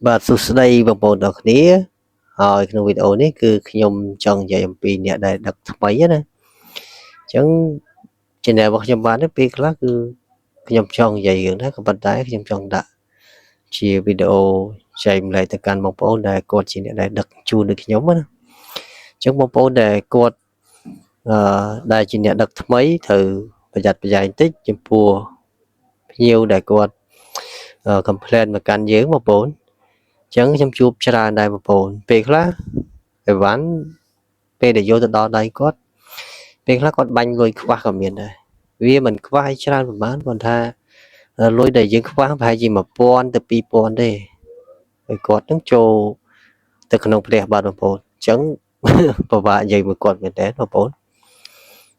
បាទសួស្តីបងប្អូនទាំងគ្នាហើយក្នុងវីដេអូនេះគឺខ្ញុំចង់និយាយអំពីអ្នកដែលដឹកថ្មីណាអញ្ចឹង channel របស់ខ្ញុំបានពេលខ្លះគឺខ្ញុំចង់និយាយរឿងដែរក៏ប៉ុន្តែខ្ញុំចង់ដាក់ជាវីដេអូចែកម្លែកទៅកាន់បងប្អូនដែលគាត់ជាអ្នកដែលដឹកជូនដូចខ្ញុំណាអញ្ចឹងបងប្អូនដែលគាត់ដែលជាអ្នកដឹកថ្មីត្រូវប្រយ័ត្នប្រយែងបន្តិចចំពោះភ្ញៀវដែលគាត់complain មកកាន់យើងបងប្អូនចឹងខ្ញុំជួបច្រើនដែរបងប្អូនពេលខ្លះអីវ៉ាន់ពេលដែលយកទៅដល់ដៃគាត់ពេលខ្លះគាត់បាញ់លុយខ្វះក៏មានដែរវាមិនខ្វះឲ្យច្រើនប្រហែលគាត់ថាលុយដែលយើងខ្វះប្រហែលជា1000ទៅ2000ទេហើយគាត់នឹងចូលទៅក្នុងផ្ទះបាទបងប្អូនអញ្ចឹងពិបាកនិយាយមួយគាត់មែនតើបងប្អូន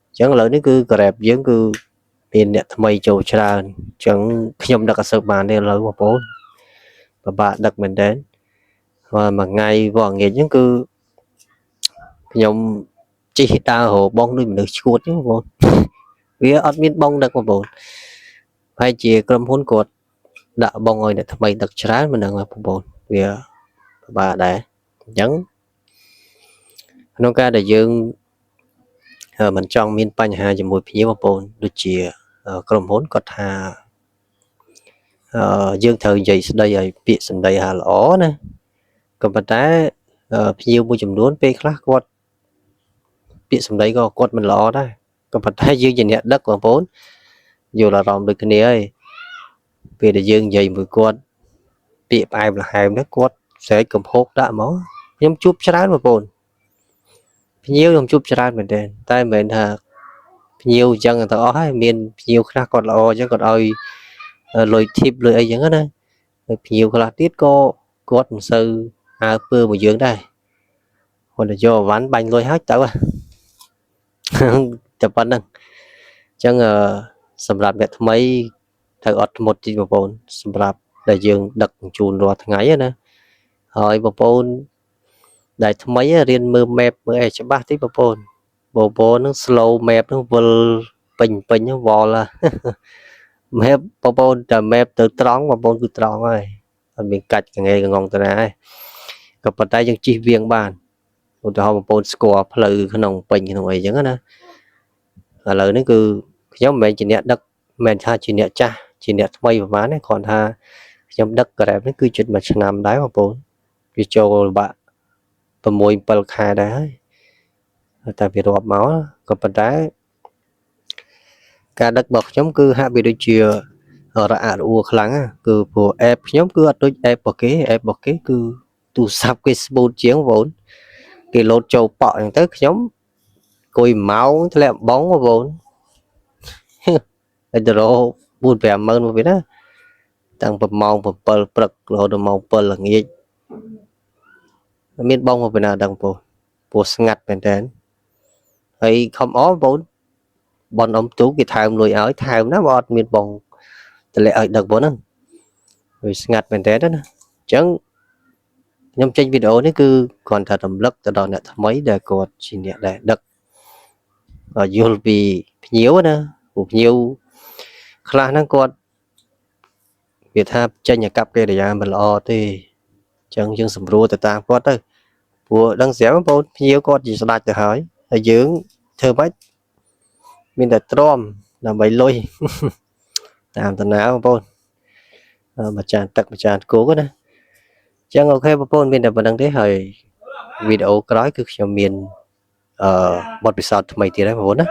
អញ្ចឹងឥឡូវនេះគឺ Grab យើងគឺមានអ្នកថ្មីចូលច្រើនអញ្ចឹងខ្ញុំដឹកអត់សូវបានទេឥឡូវបងប្អូនពិបាកដឹកមែនតើហើយមួយថ្ងៃវងងាយហ្នឹងគឺខ្ញុំជិះដើររបងដូចមនុស្សឈួតហ្នឹងបងប្អូនវាអត់មានបងដឹកបងប្អូនហើយជាក្រុមហ៊ុនគាត់ដាក់បងឲ្យអ្នកថ្មីដឹកច្រើនមិនដឹងបងប្អូនវាពិបាកដែរអញ្ចឹងក្នុងការដែលយើងមិនចង់មានបញ្ហាជាមួយភ្ញៀវបងប្អូនដូចជាក្រុមហ៊ុនគាត់ថាយើងត្រូវនិយាយស្ដីឲ្យពាក្យសម្ដីឲ្យល្អណាក៏ប៉ុន្តែភ្ញៀវមួយចំនួនពេលខ្លះគាត់ពាក្យសម្ដីក៏គាត់មិនល្អដែរក៏ប៉ុន្តែយើងជាអ្នកដឹកបងប្អូនយល់អារម្មណ៍ដូចគ្នាហើយពេលដែលយើងនិយាយមួយគាត់ពាក្យផ្អែមល្ហែមហ្នឹងគាត់ស្រែកកំហុសដាក់មកខ្ញុំជួបច្រើនបងប្អូនភ្ញៀវខ្ញុំជួបច្រើនមែនទេតែមិនមែនថាភ្ញៀវអញ្ចឹងទៅអស់ហើយមានភ្ញៀវខ្លះគាត់ល្អអញ្ចឹងគាត់ឲ្យលុយ tip លុយអីអញ្ចឹងណាហើយភ្ញៀវខ្លះទៀតក៏គាត់មិនសូវអើពើមកយើងដែរគាត់ទៅយកអវ៉ាន់បាញ់លុយហើយទៅតែប៉ុណ្្នឹងអញ្ចឹងសម្រាប់អ្នកថ្មីត្រូវអត់ធ្មត់តិចបងប្អូនសម្រាប់ដែលយើងដឹកជញ្ជូនរាល់ថ្ងៃណាហើយបងប្អូនដែលថ្មីរៀនមើល map មើលអីច្បាស់តិចបងប្អូនហ្នឹង slow map ហ្នឹងវិលពេញហ្នឹងវល់ map បងប្អូនតែ map ទៅត្រង់បងប្អូនគឺត្រង់ហើយអត់មានកាច់កងេកងងទៅណាហើយក៏ប៉ុន្តែយើងជិះវៀងបានឧទាហរណ៍បងប្អូនស្គាល់ផ្លូវក្នុងពេញក្នុងអីចឹងណាឥឡូវនេះគឺខ្ញុំមិនមែនជាអ្នកដឹកមិនថាជាអ្នកចាស់ជាអ្នកថ្មីប្រហែលទេគ្រាន់ថាខ្ញុំដឹក Grab នេះគឺជិត1ឆ្នាំដែរបងប្អូនវាចូលបាក់6 7ខែដែរហើយតែវារាប់មកក៏ប៉ុន្តែការដឹករបស់ខ្ញុំគឺហាក់បីដូចជារអាក់រអួលខ្លាំងគឺព្រោះ app ខ្ញុំគឺអត់ដូច app របស់គេ app របស់គេគឺទូរស័ព្ទគេ smooth ជាងបងប្អូនគេលោតចូលប៉ក់អញ្ចឹងទៅខ្ញុំអង្គុយម៉ោងធ្លាក់បងប្អូនហើយទៅរក 4-5 ម៉ឺនមកវិញណាតាំងពីម៉ោង7ព្រឹករហូតដល់ម៉ោង7ល្ងាចមានបងមកពីណាដឹងបងព្រោះស្ងាត់មែនតើហើយខំអបងប្អូនបនអ៊ំទូគេថើមលុយឲ្យថើមណាបើអត់មានបងតម្លាក់ឲ្យដឹកបងហ្នឹងវាស្ងាត់មែនតើណាអញ្ចឹងខ្ញុំចេញវីដេអូនេះគឺគ្រាន់តែរំលឹកទៅដល់អ្នកថ្មីដែលគាត់ជាអ្នកដែលដឹកយល់ពីភ្ញៀវណាព្រោះភ្ញៀវខ្លះហ្នឹងគាត់វាថាចេញអាកប្បកិរិយាមិនល្អទេអញ្ចឹងយើងសម្រួលទៅតាមគាត់ទៅព្រោះដឹងស្រាប់បងប្អូនភ្ញៀវគាត់ជាស្ដាច់ទៅហើយយើងធ្វើម៉េចមានតែទ្រាំដើម្បីលុយតាមតាណាបងប្អូនម្ចាស់ទឹកម្ចាស់គោកណាអញ្ចឹងអូខេបងប្អូនមានតែប៉ុណ្្នឹងទេហើយវីដេអូក្រោយគឺខ្ញុំមានបទពិសោធន៍ថ្មីទៀតហើយបងប្អូនណា